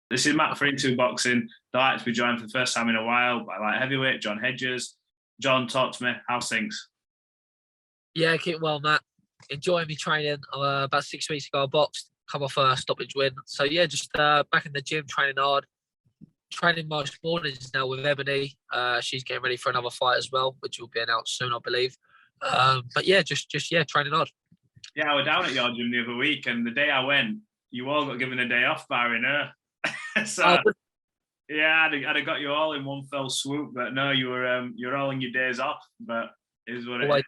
This is Matt for Into Boxing. Delighted to be joined for the first time in a while by light heavyweight John Hedges. John, talk to me. How's things? Yeah, keep well, Matt. Enjoying me training. About 6 weeks ago, I boxed, come off a stoppage win. So yeah, just back in the gym, training hard. Training most mornings now with Ebony. She's getting ready for another fight as well, which will be announced soon, I believe. But yeah, just training hard. Yeah, I was down at your gym the other week, and the day I went, you all got given a day off, barring her. Yeah, I'd have got you all in one fell swoop, but no, you're all in your days off. But it is what it is.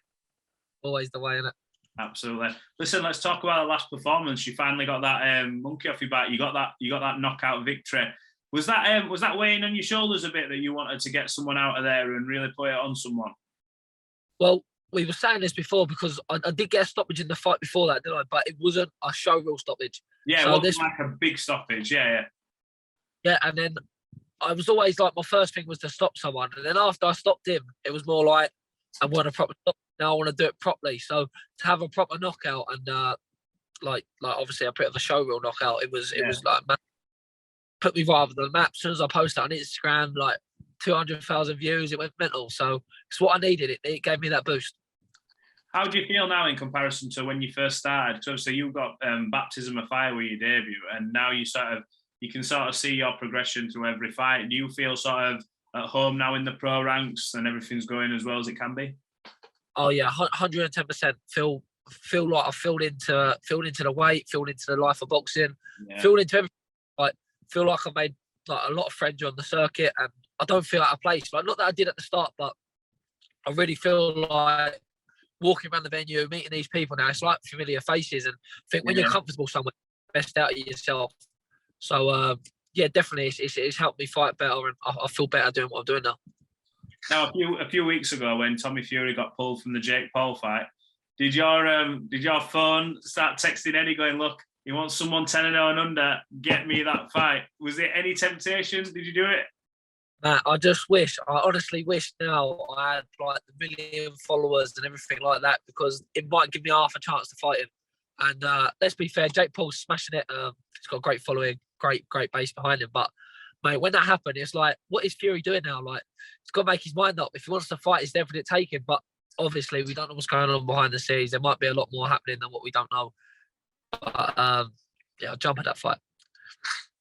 Always the way, innit? Absolutely. Listen, let's talk about the last performance. You finally got that monkey off your back. You got that knockout victory. Was that weighing on your shoulders a bit that you wanted to get someone out of there and really put it on someone? Well, we were saying this before because I did get a stoppage in the fight before that, didn't I? But it wasn't a show reel stoppage. Yeah, so it wasn't like a big stoppage. Yeah. Yeah, and then I was always like, my first thing was to stop someone. And then after I stopped him, it was more like, I want a proper stop. Now I want to do it properly. So to have a proper knockout and like obviously a bit of a show reel knockout, it was like, man, put me right over the map. As soon as I posted on Instagram, like 200,000 views, it went mental. So it's what I needed. It gave me that boost. How do you feel now in comparison to when you first started? So you got baptism of fire with your debut, and now you can sort of see your progression through every fight. Do you feel sort of at home now in the pro ranks and everything's going as well as it can be? Oh yeah, 110%. Feel like I filled into the weight, filled into the life of boxing, filled into everything. Like feel like I made like a lot of friends on the circuit, and I don't feel out of place. Like not that I did at the start, but I really feel like walking around the venue, meeting these people now. It's like familiar faces, and I think when you're comfortable somewhere, best out of yourself. So yeah, definitely, it's helped me fight better, and I feel better doing what I'm doing now. Now, a few weeks ago, when Tommy Fury got pulled from the Jake Paul fight, did your phone start texting Eddie going, "Look, you want someone 10-0 and under? Get me that fight." Was there any temptation? Did you do it? Matt, I honestly wish now I had like the 1 million followers and everything like that, because it might give me half a chance to fight him. And let's be fair, Jake Paul's smashing it. He's got a great following, great base behind him. But mate, when that happened, it's like, what is Fury doing now? Like, he's got to make his mind up. If he wants to fight, he's definitely taking. But obviously, we don't know what's going on behind the scenes. There might be a lot more happening than what we don't know. But yeah, I'll jump at that fight.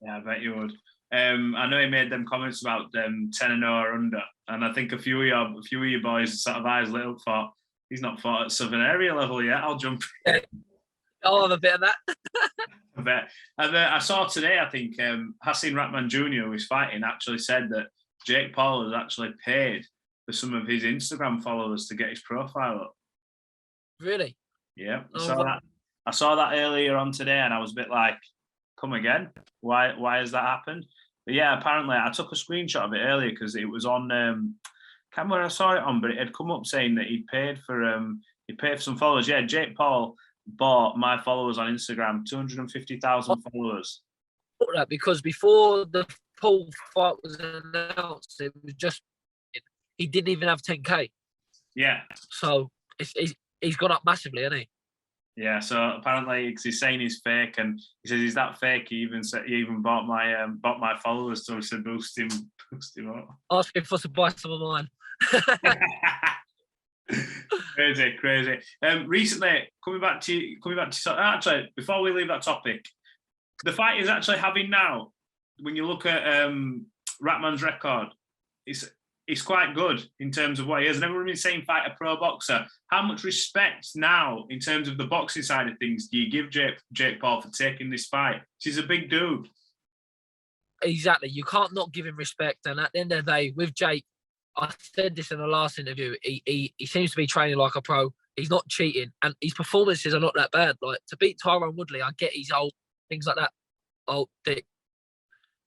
Yeah, I bet you would. I know he made them comments about 10-0 or under, and I think a few of your boys sort of eyes lit up, thought he's not fought at Southern area level yet. I'll jump in. I'll have a bit of that. I bet. And I saw today, I think Rahman Jr, who is fighting, actually said that Jake Paul has actually paid for some of his Instagram followers to get his profile up. Really? Yeah. I saw that earlier on today, and I was a bit like, come again? Why has that happened? But yeah, apparently I took a screenshot of it earlier because it was on can't remember where I saw it on, but it had come up saying that he paid for some followers. Yeah, Jake Paul bought my followers on Instagram, 250,000 followers. Because before the Paul fight was announced, it was just, he didn't even have 10K. Yeah. So he's gone up massively, hasn't he? Yeah. So apparently he's saying he's fake, and he says he's that fake. He even bought my followers to boost him up. Ask him for to buy some of mine. Crazy. Recently, coming back to actually, before we leave that topic, the fight is actually having now. When you look at Rahman's record, it's quite good in terms of what he is. I've never been saying fight a pro boxer. How much respect now in terms of the boxing side of things do you give Jake Paul for taking this fight? He's a big dude. Exactly. You can't not give him respect. And at the end of the day, with Jake, I said this in the last interview, he seems to be training like a pro. He's not cheating, and his performances are not that bad. Like, to beat Tyron Woodley, I get his old things like that. Oh, Dick.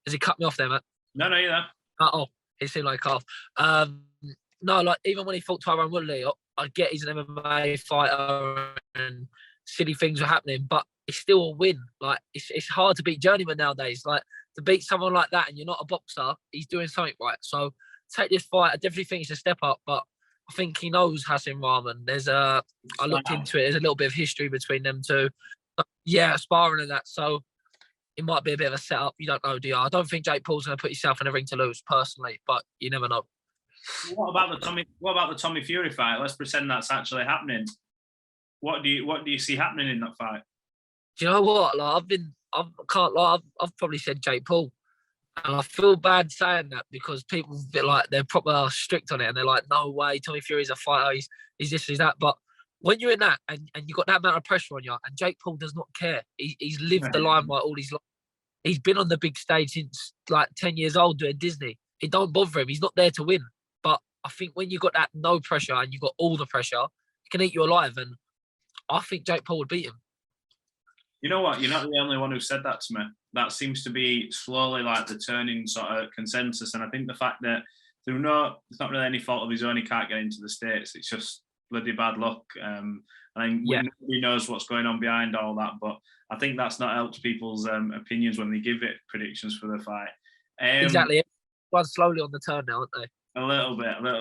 Has he cut me off there, Matt? No, you're there. Oh, he seemed like half. No, like, even when he fought Tyron Woodley, I get he's an MMA fighter and silly things were happening, but it's still a win. Like, it's hard to beat journeyman nowadays. Like, to beat someone like that and you're not a boxer, he's doing something right. So take this fight. I definitely think it's a step up, but I think he knows Rahman. I looked into it. There's a little bit of history between them two. Yeah, sparring and that. So it might be a bit of a setup. You don't know, do you? I don't think Jake Paul's going to put himself in a ring to lose, personally, but you never know. What about the Tommy Fury fight? Let's pretend that's actually happening. What do you see happening in that fight? Do you know what? Like, I've probably said Jake Paul, and I feel bad saying that because people feel like they're proper strict on it, and they're like, no way, Tommy Fury's a fighter. He's this, he's that. But when you're in that and you got that amount of pressure on you, and Jake Paul does not care. He's lived the limelight all his life. He's been on the big stage since like 10 years old doing Disney. It don't bother him. He's not there to win. But I think when you got that no pressure and you got all the pressure, it can eat you alive. And I think Jake Paul would beat him. You know what? You're not the only one who said that to me. That seems to be slowly like the turning sort of consensus. And I think the fact that it's not really any fault of his own, he can't get into the States. It's just bloody bad luck. Nobody knows what's going on behind all that. But I think that's not helped people's opinions when they give it predictions for the fight. Exactly. Everyone's slowly on the turn now, aren't they? A little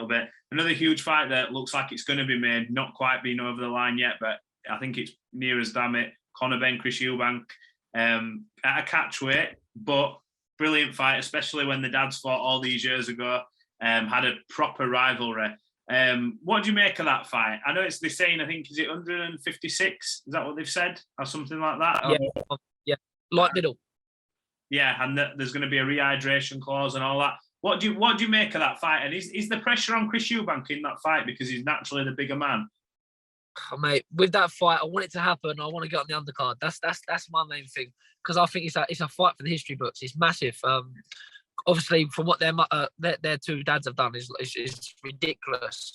bit. Another huge fight that looks like it's going to be made, not quite been over the line yet, but I think it's near as damn it. Conor Benn, Chris Eubank, at a catch weight, but brilliant fight, especially when the dads fought all these years ago, had a proper rivalry. What do you make of that fight? I know they're saying, I think, is it 156? Is that what they've said? Or something like that? Yeah. Light middle. Yeah, and there's going to be a rehydration clause and all that. What do you make of that fight? And is the pressure on Chris Eubank in that fight because he's naturally the bigger man? Oh, mate, with that fight, I want it to happen. I want to get on the undercard. That's my main thing, because I think it's a fight for the history books. It's massive. Obviously, from what their two dads have done is ridiculous.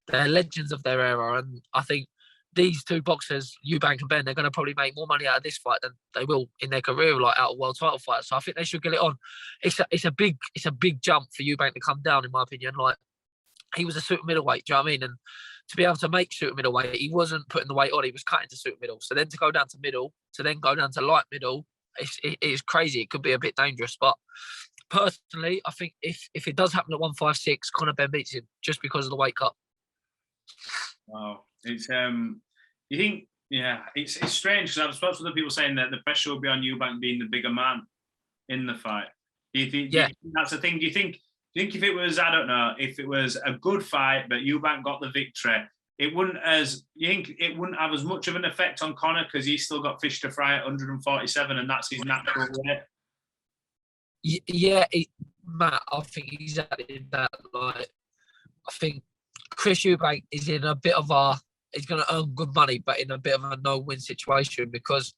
They're legends of their era, and I think these two boxers, Eubank and Benn, they're going to probably make more money out of this fight than they will in their career, like out of world title fights. So I think they should get it on. It's a big jump for Eubank to come down, in my opinion. Like, he was a super middleweight, do you know what I mean? And to be able to make super middleweight, he wasn't putting the weight on, he was cutting to super middle. So then to go down to middle, to then go down to light middle, it's crazy. It could be a bit dangerous. But personally, I think if it does happen at 156, Conor Benn beats him just because of the weight cut. Wow. It's you think, yeah, it's strange, because I've spoken to other people saying that the pressure will be on Eubank being the bigger man in the fight. Do you think that's the thing? Do you think if it was, I don't know, if it was a good fight but Eubank got the victory, it wouldn't have as much of an effect on Conor because he's still got fish to fry at 147 and that's his natural weight? Yeah, Matt, I think exactly that. Like, I think Chris Eubank is in a bit of he's going to earn good money, but in a bit of a no-win situation, because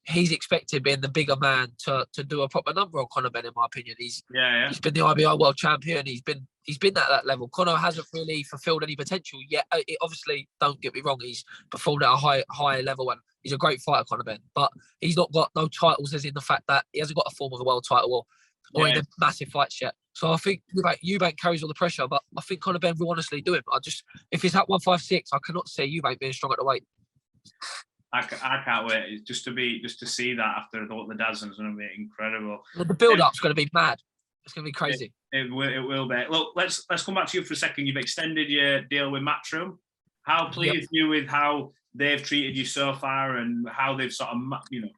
he's expected, being the bigger man, to do a proper number on Conor Benn, in my opinion. He's been the IBO world champion. He's been at that level. Conor hasn't really fulfilled any potential yet. Obviously, don't get me wrong, he's performed at a high level and he's a great fighter, Conor Benn. But he's not got no titles, as in the fact that he hasn't got a form of a world title or in a massive fights yet. So I think Eubank carries all the pressure, but I think Conor Benn will honestly do him. If he's at 156, I cannot see Eubank being strong at the weight. I can't wait just to see that after what the dad's is going to be incredible. The build-up's going to be mad. It's going to be crazy. It will be. Look, let's come back to you for a second. You've extended your deal with Matchroom. How pleased are you with how they've treated you so far and how they've sort of,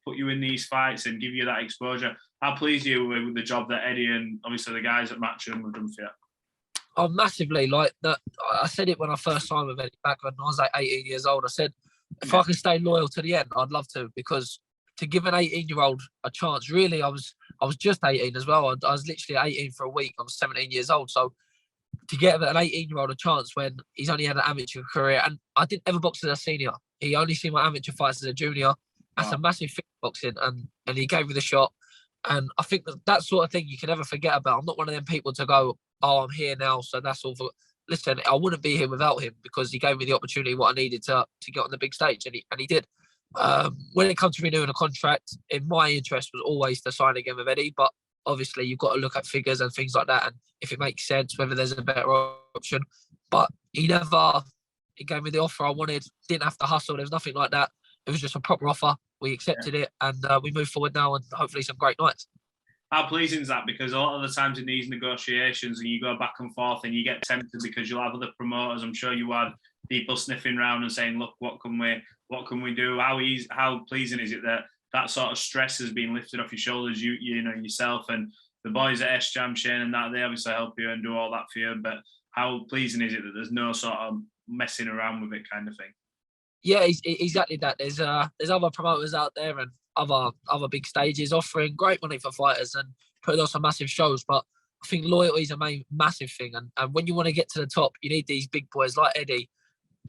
put you in these fights and give you that exposure? How pleased are you with the job that Eddie and obviously the guys at Matchroom have done for you? Oh, massively. Like that, I said it when I first signed with Eddie back when I was like 18 years old. I said, if I can stay loyal to the end, I'd love to, because to give an 18-year-old a chance, really, I was just 18 as well. I was literally 18 for a week. I was 17 years old. So to give an 18-year-old a chance when he's only had an amateur career, and I didn't ever box as a senior. He only seen my amateur fights as a junior. That's a massive thing in boxing, and he gave me the shot. And I think that sort of thing you can never forget about. I'm not one of them people to go, oh, I'm here now, so that's all for... Listen, I wouldn't be here without him, because he gave me the opportunity what I needed to get on the big stage, and he did. When it comes to renewing a contract, in my interest was always to sign again with Eddie, but obviously you've got to look at figures and things like that, and if it makes sense, whether there's a better option. But he gave me the offer I wanted, didn't have to hustle, there was nothing like that. It was just a proper offer. We accepted it, and we move forward now, and hopefully some great nights. How pleasing is that? Because a lot of the times in these negotiations, and you go back and forth, and you get tempted because you'll have other promoters. I'm sure you had people sniffing around and saying, "Look, what can we do? How pleasing is it that that sort of stress has been lifted off your shoulders. You know yourself and the boys at S-Jam, Shane and that, they obviously help you and do all that for you. But how pleasing is it that there's no sort of messing around with it kind of thing? Yeah, exactly that. There's other promoters out there and other big stages offering great money for fighters and putting on some massive shows. But I think loyalty is a massive thing. And when you want to get to the top, you need these big boys like Eddie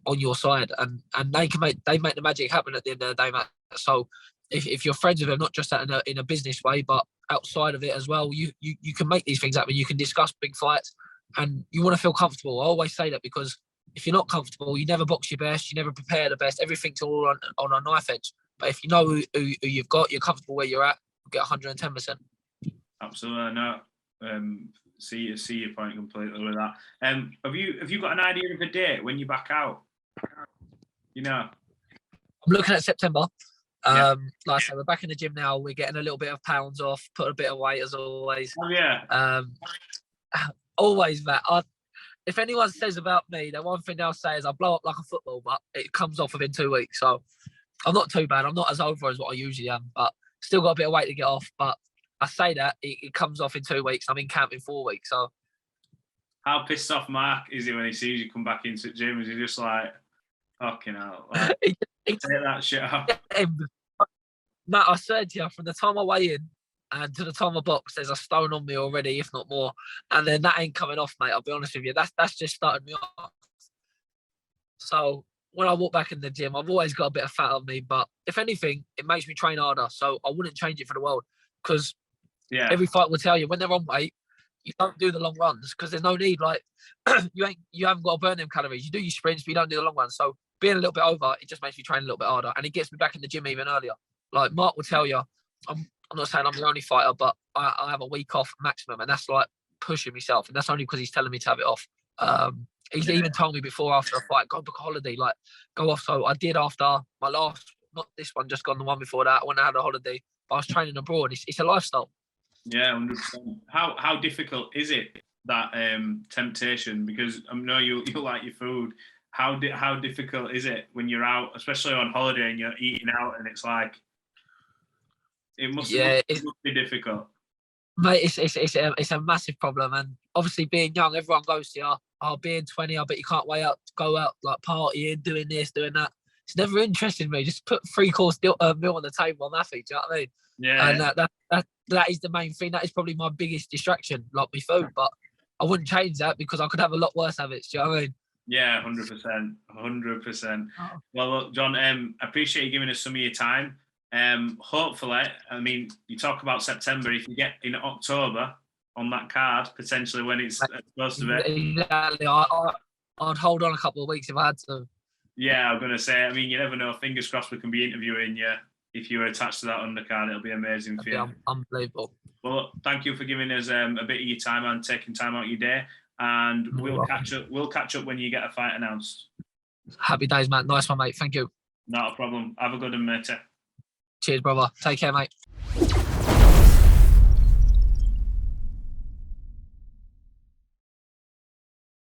on your side, and they make the magic happen at the end of the day, Matt. So if you're friends with them, not just in a business way, but outside of it as well, you can make these things happen. You can discuss big fights, and you want to feel comfortable. I always say that because if you're not comfortable, you never box your best, you never prepare the best. Everything's all on a knife edge. But if you know who you've got, you're comfortable where you're at, you get 110%. Absolutely, no. See your point completely with that. Have you got an idea of a date when you're back out? You know, I'm looking at September. Like I said, we're back in the gym now. We're getting a little bit of pounds off, put a bit of weight as always. Oh yeah. Always, Matt. If anyone says about me, the one thing they'll say is I blow up like a football, but it comes off within 2 weeks. So I'm not too bad. I'm not as over as what I usually am, but still got a bit of weight to get off. But I say that it comes off in 2 weeks. I'm in camp in 4 weeks. So how pissed off Mark is he when he sees you come back into the gym? Is he just like, fucking hell, like, take that shit off? Matt, I said to you, from the time I weigh in and to the time I box, there's a stone on me already, if not more. And then that ain't coming off, mate. I'll be honest with you. That's just started me off. So when I walk back in the gym, I've always got a bit of fat on me. But if anything, it makes me train harder. So I wouldn't change it for the world. Because every fight will tell you when they're on weight, you don't do the long runs because there's no need. Like you haven't got to burn them calories. You do your sprints, but you don't do the long runs. So being a little bit over, it just makes me train a little bit harder, and it gets me back in the gym even earlier. Like Mark will tell you, I'm not saying I'm the only fighter, but I have a week off maximum, and that's like pushing myself, and that's only because he's telling me to have it off. He's even told me before after a fight, go book a holiday, like go off. So I did after my last, not this one, just gone the one before that when I had a holiday. But I was training abroad. It's a lifestyle. Yeah, 100%. How difficult is it, that temptation? Because I know you like your food. How difficult is it when you're out, especially on holiday and you're eating out, and it's like it must be difficult. Mate, it's a massive problem, and obviously being young, everyone goes to you. Oh, being 20, I bet you can't go out like partying, doing this, doing that. It's never interested me. Just put 3-course meal on the table. I'm happy. Do you know what I mean? Yeah. And that is the main thing. That is probably my biggest distraction, like my food. But I wouldn't change that because I could have a lot worse habits. Do you know what I mean? Yeah, 100%, 100%. Well, look, John, I appreciate you giving us some of your time. Hopefully, I mean, you talk about September. If you get in October on that card, potentially when it's supposed to be. Exactly. I'd hold on a couple of weeks if I had to. Yeah, I'm going to say, I mean, you never know. Fingers crossed we can be interviewing you. If you were attached to that undercard, it'll be amazing for you. Unbelievable. Well, thank you for giving us a bit of your time and taking time out of your day. And we'll catch up when you get a fight announced. Happy days, Matt. Nice one, mate. Thank you. Not a problem. Have a good one, mate. Cheers, brother. Take care, mate.